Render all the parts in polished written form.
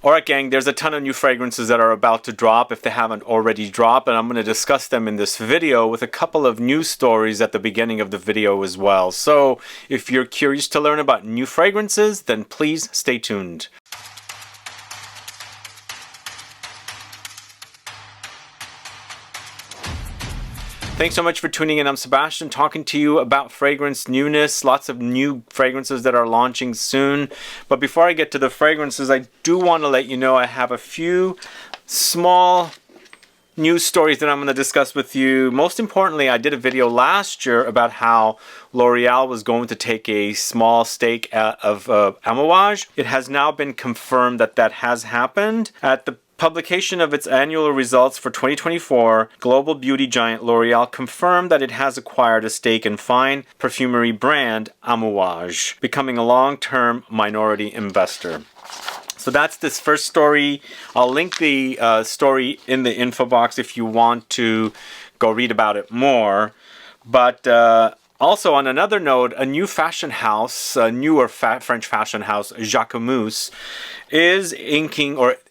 Alright gang, there's a ton of new fragrances that are about to drop if they haven't already dropped, and I'm going to discuss them in this video with a couple of news stories at the beginning of the video as well. So if you're curious to learn about new fragrances, then please stay tuned. Thanks so much for tuning in. I'm Sebastian, talking to you about fragrance newness. Lots of new fragrances that are launching soon. But before I get to the fragrances, I do want to let you know I have a few small news stories that I'm going to discuss with you. Most importantly, I did a video last year about how L'Oreal was going to take a small stake of AMOUAGE. It has now been confirmed that that has happened. At the publication of its annual results for 2024, global beauty giant L'Oreal confirmed that it has acquired a stake in fine perfumery brand AMOUAGE, becoming a long-term minority investor. So that's this first story. I'll link the story in the info box if you want to go read about it more. But also on another note, a new fashion house, a newer French fashion house, JACQUEMIUS, is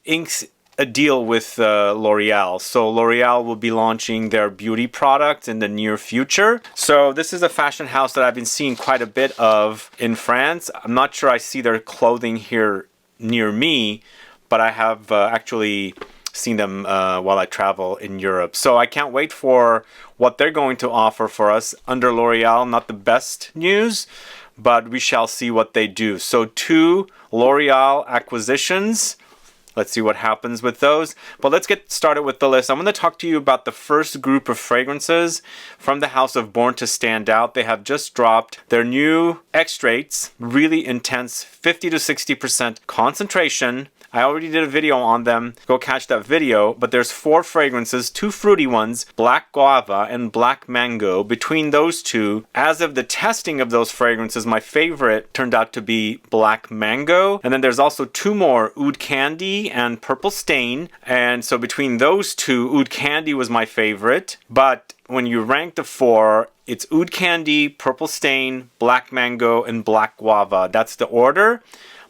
inks a deal with L'Oreal. So L'Oreal will be launching their beauty product in the near future. So this is a fashion house that I've been seeing quite a bit of in France. I'm not sure I see their clothing here near me, but I have actually seen them while I travel in Europe. So I can't wait for what they're going to offer for us under L'Oreal. Not the best news, but we shall see what they do. So 2 L'Oreal acquisitions. Let's see what happens with those. But let's get started with the list. I'm going to talk to you about the first group of fragrances from the house of Born to Stand Out. They have just dropped their new extraits, really intense 50 to 60% concentration. I already did a video on them. Go catch that video. But there's 4 fragrances, 2 fruity ones, Black Guava and Black Mango. Between those two, as of the testing of those fragrances, my favorite turned out to be Black Mango. And then there's also 2 more, Oud Candy and Purple Stain. And so between those 2, Oud Candy was my favorite. But when you rank the 4, it's Oud Candy, Purple Stain, Black Mango, and Black Guava. That's the order.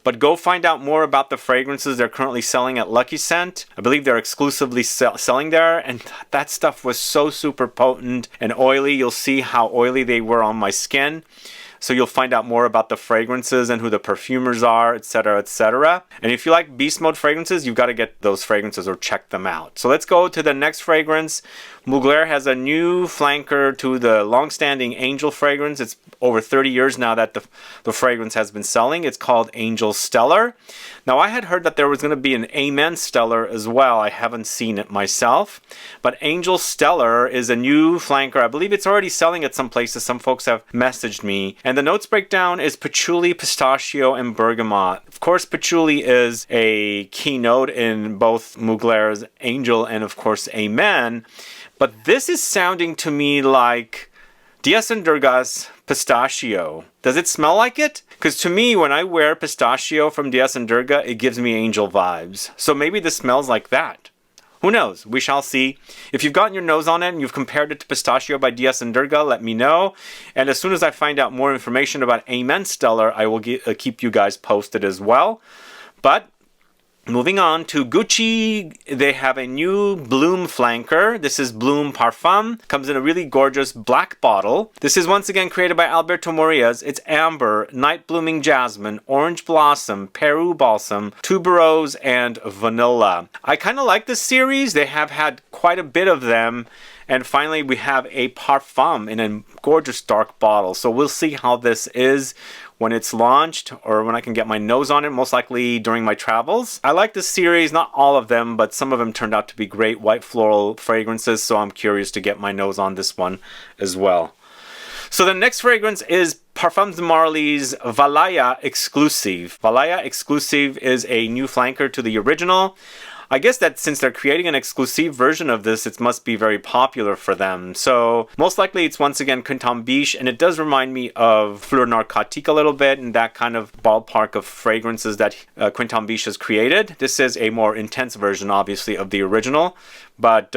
But go find out more about the fragrances they're currently selling at Lucky Scent. I believe they're exclusively selling there, and that stuff was so super potent and oily. You'll see how oily they were on my skin. So you'll find out more about the fragrances and who the perfumers are, etc., etc. And if you like beast mode fragrances, you've got to get those fragrances or check them out. So let's go to the next fragrance. Mugler has a new flanker to the long-standing Angel fragrance. It's over 30 years now that the fragrance has been selling. It's called Angel Stellar. Now, I had heard that there was going to be an Amen Stellar as well. I haven't seen it myself. But Angel Stellar is a new flanker. I believe it's already selling at some places. Some folks have messaged me. And the notes breakdown is Patchouli, Pistachio, and Bergamot. Of course, Patchouli is a keynote in both Mugler's Angel and, of course, Amen. But this is sounding to me like Dias and Durga's Pistachio. Does it smell like it? Because to me, when I wear Pistachio from Dias and Durga, it gives me Angel vibes. So maybe this smells like that. Who knows? We shall see. If you've gotten your nose on it and you've compared it to Pistachio by Dias and Durga, let me know. And as soon as I find out more information about Amen Stellar, I will keep you guys posted as well. But moving on to Gucci, they have a new Bloom flanker. This is Bloom Parfum. Comes in a really gorgeous black bottle. This is once again created by Alberto Morillas. It's Amber, Night Blooming Jasmine, Orange Blossom, Peru Balsam, Tuberose, and Vanilla. I kind of like this series. They have had quite a bit of them. And finally, we have a Parfum in a gorgeous dark bottle. So we'll see how this is when it's launched or when I can get my nose on it, most likely during my travels. I like this series, not all of them, but some of them turned out to be great white floral fragrances, so I'm curious to get my nose on this one as well. So the next fragrance is Parfums de Marly's Valaya Exclusive. Valaya Exclusive is a new flanker to the original. I guess that since they're creating an exclusive version of this, it must be very popular for them. So most likely it's once again Quinton Biche, and it does remind me of Fleur Narcotique a little bit, and that kind of ballpark of fragrances that Quinton Biche has created. This is a more intense version, obviously, of the original, but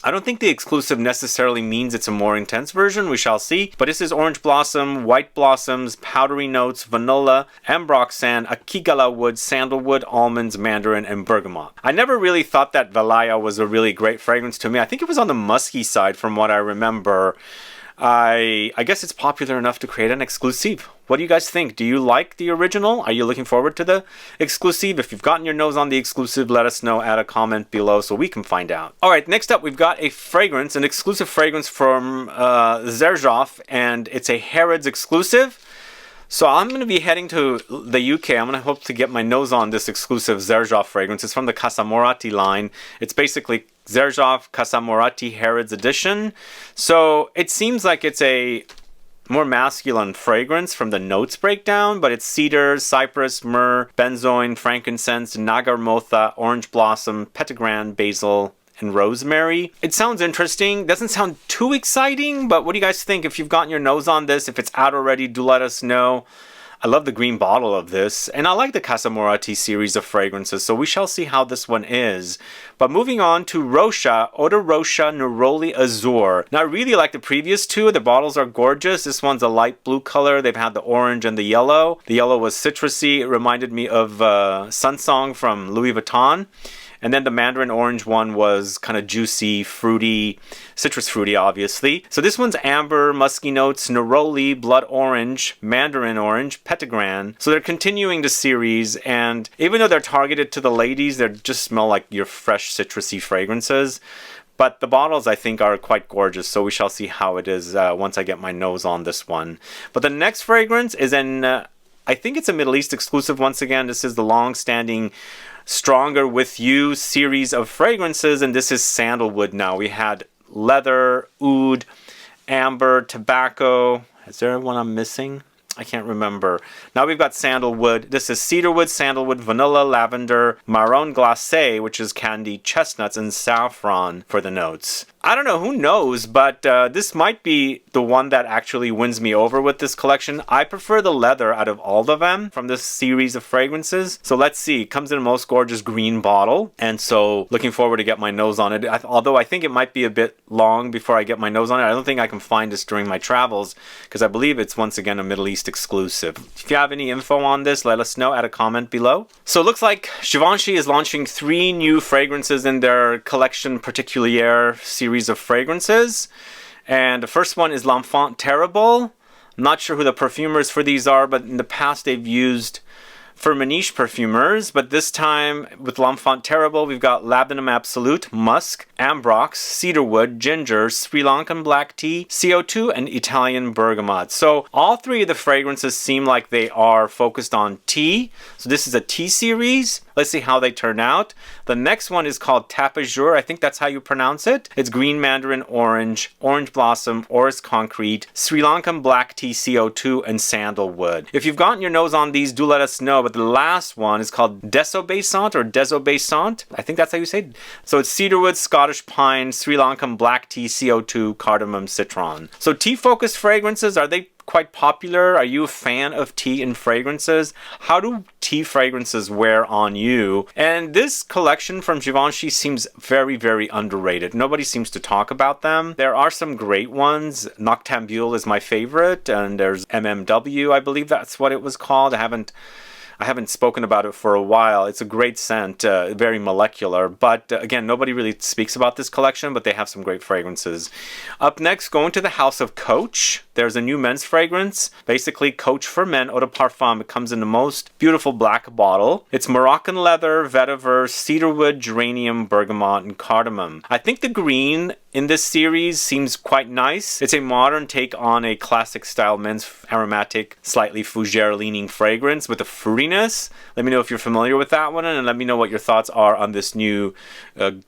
I don't think the exclusive necessarily means it's a more intense version. We shall see. But this is Orange Blossom, White Blossoms, Powdery Notes, Vanilla, Ambroxan, Akigalawood, Sandalwood, Almonds, Mandarin, and Bergamot. I never really thought that Valaya was a really great fragrance to me. I think it was on the musky side from what I remember. I guess it's popular enough to create an exclusive. What do you guys think? Do you like the original? Are you looking forward to the exclusive? If you've gotten your nose on the exclusive, let us know. Add a comment below so we can find out. Alright, next up we've got a fragrance, an exclusive fragrance from XERJOFF, and it's a Harrods exclusive. So I'm going to be heading to the UK. I'm going to hope to get my nose on this exclusive XERJOFF fragrance. It's from the CASAMORATI line. It's basically XERJOFF CASAMORATI Harrods edition. So it seems like it's a more masculine fragrance from the notes breakdown, but it's cedar, cypress, myrrh, benzoin, frankincense, nagarmotha, orange blossom, petitgrain, basil, and rosemary. It sounds interesting. Doesn't sound too exciting, but what do you guys think? If you've gotten your nose on this, if it's out already, do let us know. I love the green bottle of this, and I like the CASAMORATI series of fragrances, so we shall see how this one is. But moving on to ROCHAS, Eau de Rocha Neroli AZUR. Now I really like the previous two. The bottles are gorgeous. This one's a light blue color. They've had the orange and the yellow. The yellow was citrusy. It reminded me of Sun Song from Louis Vuitton. And then the Mandarin orange one was kind of juicy, fruity, citrus fruity, obviously. So this one's amber, musky notes, neroli, blood orange, mandarin orange, petitgrain. So they're continuing the series, and even though they're targeted to the ladies, they just smell like your fresh citrusy fragrances. But the bottles, I think, are quite gorgeous, so we shall see how it is once I get my nose on this one. But the next fragrance is I think it's a Middle East exclusive once again. This is the long-standing Stronger With You series of fragrances, and this is Sandalwood now. We had leather, oud, amber, tobacco. Is there one I'm missing? I can't remember. Now we've got sandalwood. This is cedarwood, sandalwood, vanilla, lavender, marron glacé, which is candied chestnuts, and saffron for the notes. I don't know, who knows, but this might be the one that actually wins me over with this collection. I prefer the leather out of all of them from this series of fragrances. So let's see. It comes in a most gorgeous green bottle, and so looking forward to get my nose on it. Although I think it might be a bit long before I get my nose on it. I don't think I can find this during my travels because I believe it's once again a Middle East exclusive. If you have any info on this, let us know. Add a comment below. So it looks like Givenchy is launching 3 new fragrances in their collection particulière series of fragrances, and the first one is L'Enfant Terrible. I'm not sure who the perfumers for these are, but in the past they've used Firmenich perfumers, but this time with L'Enfant Terrible we've got Labdanum Absolute, Musk, Ambrox, Cedarwood, Ginger, Sri Lankan Black Tea, CO2, and Italian Bergamot. So all 3 of the fragrances seem like they are focused on tea. So this is a tea series. Let's see how they turn out. The next one is called Tapajur. I think that's how you pronounce it. It's green mandarin orange, orange blossom, orris concrete, Sri Lankan black tea, CO2, and sandalwood. If you've gotten your nose on these, do let us know. But the last one is called Desobasant or Desobasant. I think that's how you say it. So it's cedarwood, Scottish pine, Sri Lankan black tea, CO2, cardamom, citron. So tea-focused fragrances, are they quite popular? Are you a fan of tea and fragrances? How do tea fragrances wear on you? And this collection from Givenchy seems very, very underrated. Nobody seems to talk about them. There are some great ones. Noctambule is my favorite, and there's MMW, I believe that's what it was called. I haven't spoken about it for a while. It's a great scent, very molecular. But again, nobody really speaks about this collection, but they have some great fragrances. Up next, going to the house of Coach. There's a new men's fragrance, basically Coach for Men Eau de Parfum. It comes in the most beautiful black bottle. It's Moroccan leather, vetiver, cedarwood, geranium, bergamot, and cardamom. I think the green in this series seems quite nice. It's a modern take on a classic style men's aromatic, slightly fougere leaning fragrance with a fruitiness. Let me know if you're familiar with that one, and let me know what your thoughts are on this new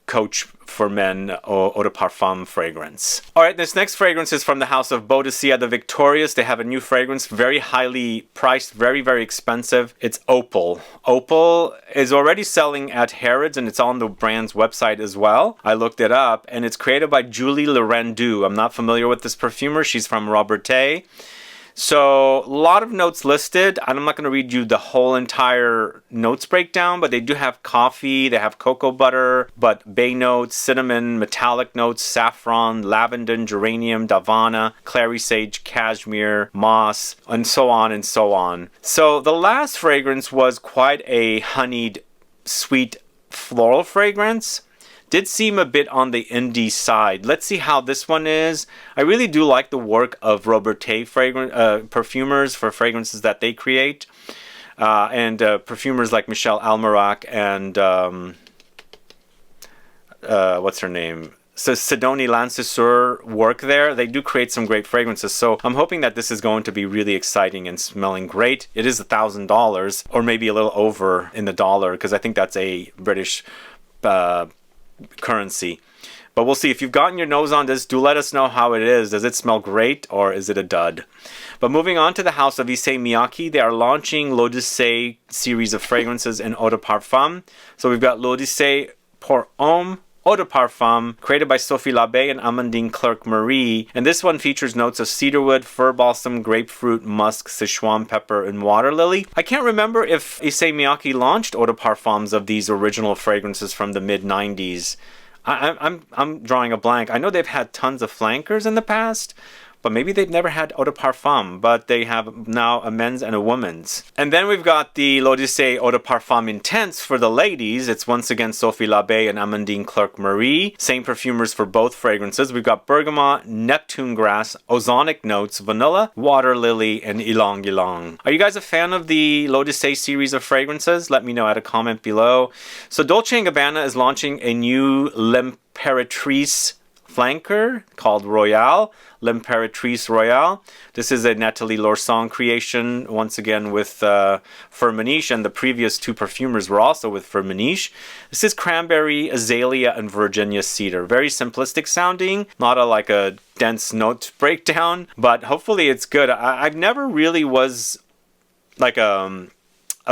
Coach for Men Eau de Parfum fragrance. Alright, this next fragrance is from the house of Boadicea the Victorious. They have a new fragrance, very highly priced, very, very expensive. It's Opal. Opal is already selling at Harrods, and it's on the brand's website as well. I looked it up, and it's created by Julie Larendu. I'm not familiar with this perfumer. She's from Robertet. So a lot of notes listed. I'm not going to read you the whole entire notes breakdown, but they do have coffee, they have cocoa butter, but bay notes, cinnamon, metallic notes, saffron, lavender, geranium, davana, clary sage, cashmere, moss, and so on and so on. So the last fragrance was quite a honeyed, sweet floral fragrance. Did seem a bit on the indie side. Let's see how this one is. I really do like the work of Robertet perfumers for fragrances that they create. And perfumers like Michelle Almerac and what's her name? So Sidonie Lanceseur work there. They do create some great fragrances. So I'm hoping that this is going to be really exciting and smelling great. It is $1,000 or maybe a little over in the dollar because I think that's a British currency. But we'll see. If you've gotten your nose on this, do let us know how it is. Does it smell great or is it a dud? But moving on to the house of Issey Miyake, they are launching l'Odyssée series of fragrances in eau de parfum. So we've got l'Odyssée pour homme eau de parfum, created by Sophie Labbe and Amandine Clerc-Marie. And this one features notes of cedarwood, fir balsam, grapefruit, musk, Sichuan pepper, and water lily. I can't remember if Issey Miyake launched eau de parfums of these original fragrances from the mid-90s. I'm drawing a blank. I know they've had tons of flankers in the past, but maybe they've never had eau de parfum, but they have now a men's and a woman's. And then we've got the l'Odyssée Eau de Parfum Intense for the ladies. It's once again Sophie Labbe and Amandine Clerc-Marie. Same perfumers for both fragrances. We've got bergamot, Neptune grass, ozonic notes, vanilla, water lily, and ylang ylang. Are you guys a fan of the l'Odyssée series of fragrances? Let me know at a comment below. So Dolce & Gabbana is launching a new L'Impératrice flanker called Royale, L'Impératrice Royale. This is a Nathalie Lorson creation, once again with Firmenich, and the previous two perfumers were also with Firmenich. This is cranberry, azalea, and Virginia cedar. Very simplistic sounding, not like a dense note breakdown, but hopefully it's good. I've never really was like a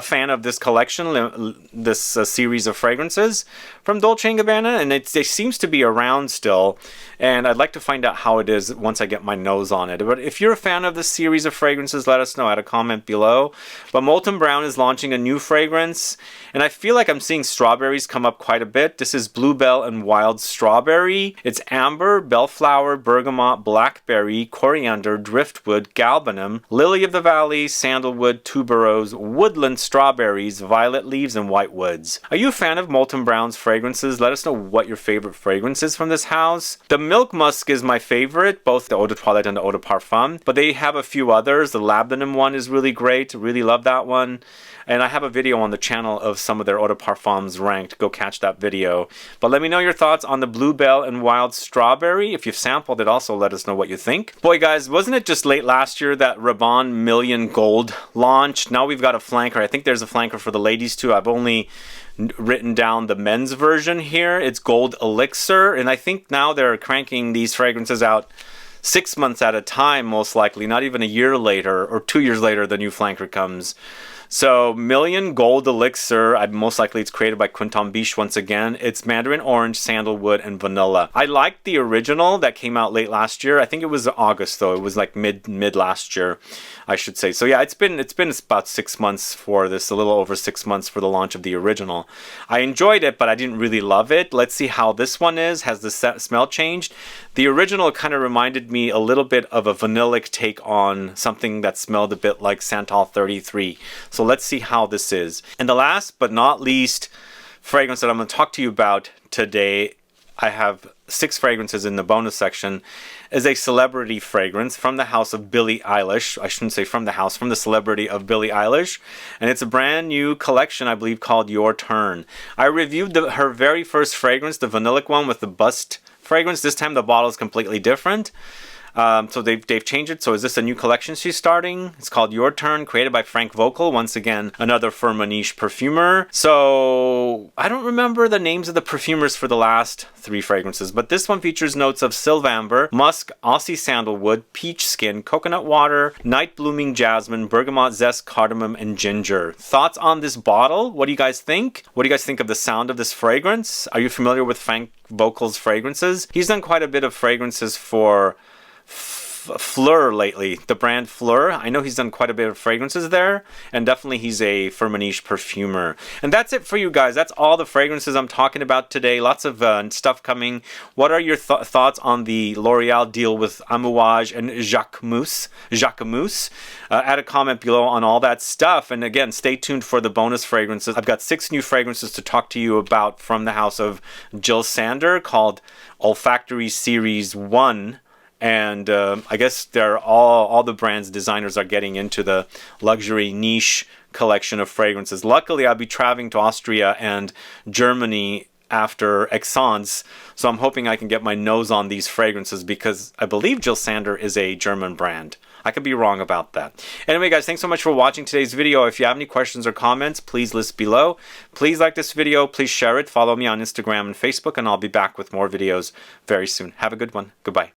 fan of this collection, this series of fragrances from Dolce & Gabbana, and it seems to be around still, and I'd like to find out how it is once I get my nose on it. But if you're a fan of this series of fragrances, let us know at a comment below. But Molton Brown is launching a new fragrance, and I feel like I'm seeing strawberries come up quite a bit. This is Bluebell and Wild Strawberry. It's amber, bellflower, bergamot, blackberry, coriander, driftwood, galbanum, lily of the valley, sandalwood, tuberose, woodland strawberries, violet leaves, and white woods. Are you a fan of Molton Brown's fragrances? Let us know what your favorite fragrance is from this house. The milk musk is my favorite, both the eau de toilette and the eau de parfum, but they have a few others. The labdanum one is really great. Really love that one. And I have a video on the channel of some of their eau de parfums ranked. Go catch that video. But let me know your thoughts on the Bluebell and Wild Strawberry. If you've sampled it, also let us know what you think. Boy, guys, wasn't it just late last year that Rabanne Million Gold launched? Now we've got a flanker. I think there's a flanker for the ladies too. I've only written down the men's version here. It's Gold Elixir. And I think now they're cranking these fragrances out 6 months at a time, most likely. Not even a year later or 2 years later, the new flanker comes. So Million Gold Elixir, most likely it's created by Quinton Biche once again. It's mandarin orange, sandalwood, and vanilla. I liked the original that came out late last year. I think it was August though. It was like mid last year, I should say. So yeah, it's been about 6 months for this, a little over 6 months for the launch of the original. I enjoyed it, but I didn't really love it. Let's see how this one is. Has the smell changed? The original kind of reminded me a little bit of a vanillic take on something that smelled a bit like Santal 33. So let's see how this is. And the last but not least fragrance that I'm going to talk to you about today, I have 6 fragrances in the bonus section, is a celebrity fragrance from the house of Billie Eilish. I shouldn't say from the house, from the celebrity of Billie Eilish. And it's a brand new collection, I believe, called Your Turn. I reviewed her very first fragrance, the vanillic one with the bust fragrance. This time the bottle is completely different. So they've changed it. So is this a new collection she's starting? It's called Your Turn, created by Frank Vocal. Once again, another Firmenich perfumer. So I don't remember the names of the perfumers for the last 3 fragrances, but this one features notes of sylvamber, musk, Aussie sandalwood, peach skin, coconut water, night blooming jasmine, bergamot zest, cardamom, and ginger. Thoughts on this bottle? What do you guys think? What do you guys think of the sound of this fragrance? Are you familiar with Frank Vocal's fragrances? He's done quite a bit of fragrances for Fleur lately, the brand Fleur. I know he's done quite a bit of fragrances there, and definitely he's a Firmenich perfumer. And that's it for you guys. That's all the fragrances I'm talking about today. Lots of stuff coming. What are your thoughts on the L'Oreal deal with AMOUAGE and JACQUEMIUS? Add a comment below on all that stuff. And again, stay tuned for the bonus fragrances. I've got 6 new fragrances to talk to you about from the house of Jill Sander called Olfactory Series 1. And I guess they're all the brands designers are getting into the luxury niche collection of fragrances. Luckily, I'll be traveling to Austria and Germany after Essence, so I'm hoping I can get my nose on these fragrances because I believe Jill Sander is a German brand. I could be wrong about that. Anyway, guys, thanks so much for watching today's video. If you have any questions or comments, please list below. Please like this video. Please share it. Follow me on Instagram and Facebook, and I'll be back with more videos very soon. Have a good one. Goodbye.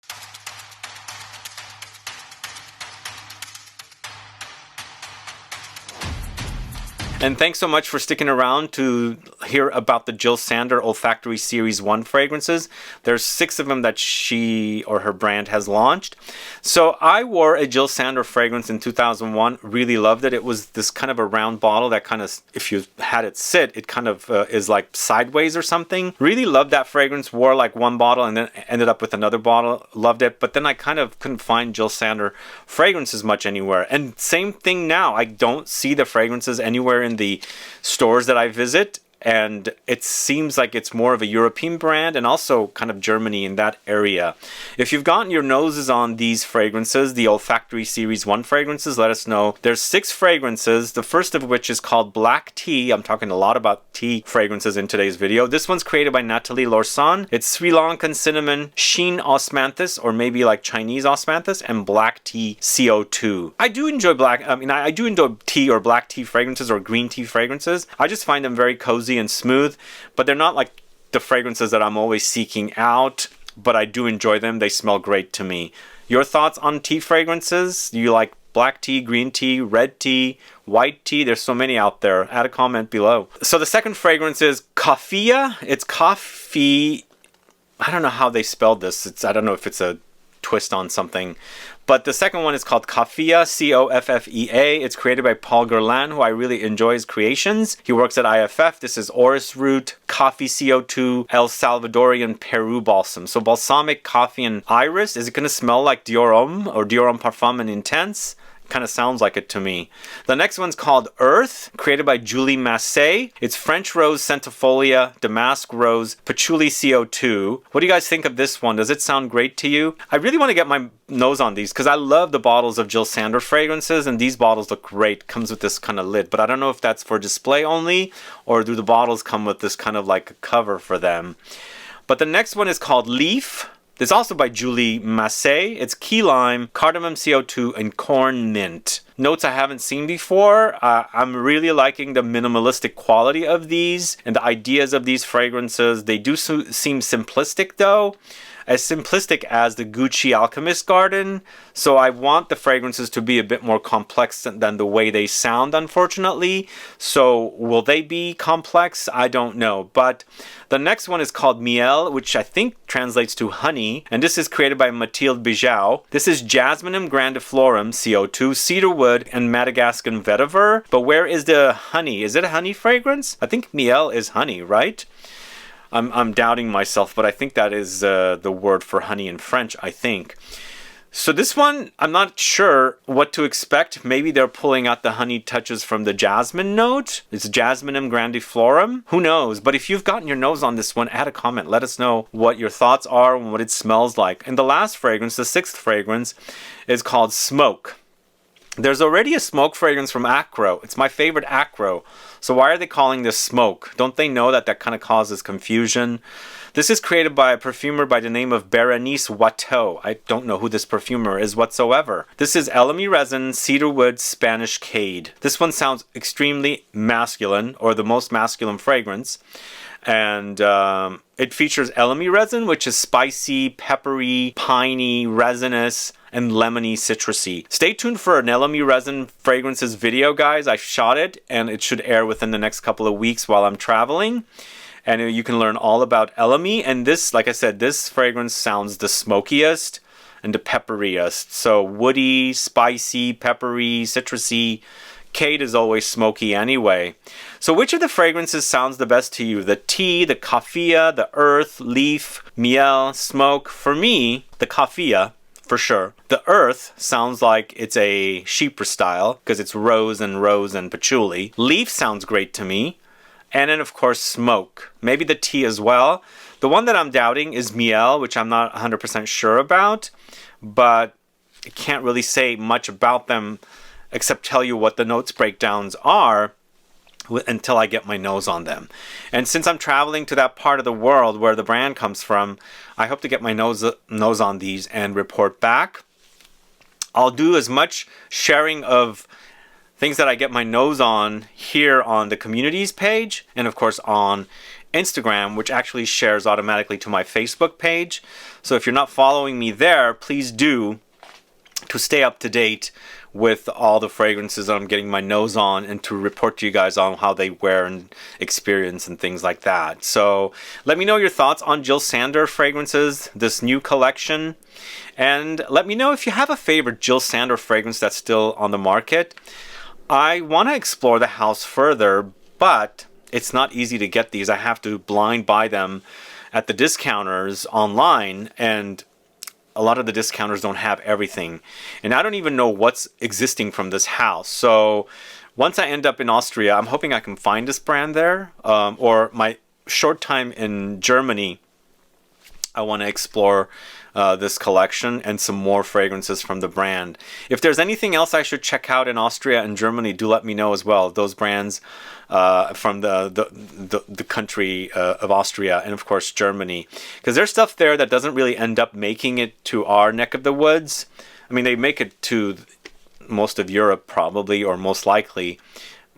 And thanks so much for sticking around to hear about the Jill Sander Olfactory Series 1 fragrances. There's 6 of them that she or her brand has launched. So I wore a Jill Sander fragrance in 2001. Really loved it. It was this kind of a round bottle that kind of, if you had it sit, it kind of is like sideways or something. Really loved that fragrance. Wore like 1 bottle and then ended up with another bottle. Loved it. But then I kind of couldn't find Jill Sander fragrances much anywhere. And same thing now. I don't see the fragrances anywhere in the stores that I visit, and it seems like it's more of a European brand and also kind of Germany in that area. If you've gotten your noses on these fragrances, the Olfactory Series 1 fragrances, let us know. There's 6 fragrances, the first of which is called Black Tea. I'm talking a lot about tea fragrances in today's video. This one's created by Nathalie Lorson. It's Sri Lankan cinnamon, sheen osmanthus, or maybe like Chinese osmanthus, and black tea CO2. I do enjoy I do enjoy tea or black tea fragrances or green tea fragrances. I just find them very cozy and smooth, but they're not like the fragrances that I'm always seeking out, but I do enjoy them. They smell great to me. Your thoughts on tea fragrances? Do you like black tea, green tea, red tea, white tea? There's so many out there. Add a comment below. So the second fragrance is Coffea. It's coffee. I don't know how they spelled this. I don't know if it's a twist on something, but the second one is called Coffea, C-O-F-F-E-A. It's created by Paul Guerlain, who I really enjoy his creations. He works at IFF. This is Orris Root, Coffee CO2, El Salvadorian Peru Balsam. So balsamic, coffee, and iris. Is it going to smell like Dior Homme or Dior Homme Parfum and Intense? Kind of sounds like it to me. The next one's called Earth, created by Julie Massé. It's French Rose Centifolia, Damask Rose, Patchouli CO2. What do you guys think of this one? Does it sound great to you? I really want to get my nose on these because I love the bottles of Jill Sander fragrances, and these bottles look great. Comes with this kind of lid, but I don't know if that's for display only or do the bottles come with this kind of like a cover for them. But the next one is called Leaf. This is also by Julie Massé. It's key lime, cardamom CO2, and corn mint. Notes I haven't seen before. I'm really liking the minimalistic quality of these and the ideas of these fragrances. They do seem simplistic though. As simplistic as the Gucci Alchemist Garden. So I want the fragrances to be a bit more complex than the way they sound, unfortunately. So will they be complex? I don't know. But the next one is called Miel, which I think translates to honey. And this is created by Mathilde Bijou. This is Jasminum grandiflorum CO2, cedarwood, and Madagascan vetiver. But where is the honey? Is it a honey fragrance? I think Miel is honey, right? I'm doubting myself, but I think that is the word for honey in French, I think. So this one, I'm not sure what to expect. Maybe they're pulling out the honey touches from the jasmine note. It's Jasminum grandiflorum. Who knows? But if you've gotten your nose on this one, add a comment. Let us know what your thoughts are and what it smells like. And the last fragrance, the 6th fragrance, is called Smoke. There's already a smoke fragrance from Acro. It's my favorite Acro. So why are they calling this Smoke? Don't they know that that kind of causes confusion? This is created by a perfumer by the name of Berenice Watteau. I don't know who this perfumer is whatsoever. This is Elemi Resin, Cedarwood, Spanish Cade. This one sounds extremely masculine, or the most masculine fragrance. And it features Elemi resin, which is spicy, peppery, piney, resinous, and lemony citrusy. Stay tuned for an Elemi resin fragrances video, guys. I shot it, and it should air within the next couple of weeks while I'm traveling. And you can learn all about Elemi. And this, like I said, this fragrance sounds the smokiest into pepperiest. So woody, spicy, peppery, citrusy. Cade is always smoky anyway. So which of the fragrances sounds the best to you? The tea, the coffea, the earth, leaf, miel, smoke? For me, the coffea, for sure. The earth sounds like it's a Cypress style because it's rose and patchouli. Leaf sounds great to me. And then of course smoke. Maybe the tea as well. The one that I'm doubting is miel, which I'm not 100% sure about. But I can't really say much about them except tell you what the notes breakdowns are until I get my nose on them. And since I'm traveling to that part of the world where the brand comes from, I hope to get my nose on these and report back. I'll do as much sharing of things that I get my nose on here on the communities page and of course on Instagram, which actually shares automatically to my Facebook page. So if you're not following me there, please do, to stay up to date with all the fragrances that I'm getting my nose on and to report to you guys on how they wear and experience and things like that. So let me know your thoughts on Jil Sander fragrances, this new collection. And let me know if you have a favorite Jil Sander fragrance that's still on the market. I want to explore the house further, but it's not easy to get these. I have to blind buy them at the discounters online, and a lot of the discounters don't have everything. And I don't even know what's existing from this house. So once I end up in Austria, I'm hoping I can find this brand there. Or my short time in Germany, I want to explore this collection and some more fragrances from the brand. If there's anything else I should check out in Austria and Germany, do let me know as well. Those brands from the country of Austria and of course Germany, because there's stuff there that doesn't really end up making it to our neck of the woods. I mean, they make it to most of Europe probably, or most likely,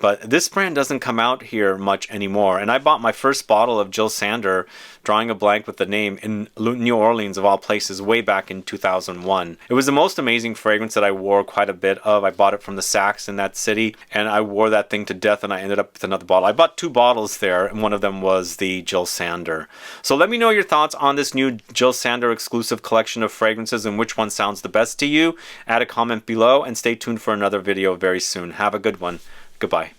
but this brand doesn't come out here much anymore. And I bought my first bottle of Jil Sander, drawing a blank with the name, in New Orleans of all places way back in 2001. It was the most amazing fragrance that I wore quite a bit of. I bought it from the Saks in that city and I wore that thing to death, and I ended up with another bottle. I bought 2 bottles there and one of them was the Jil Sander. So let me know your thoughts on this new Jil Sander exclusive collection of fragrances and which one sounds the best to you. Add a comment below and stay tuned for another video very soon. Have a good one. Goodbye.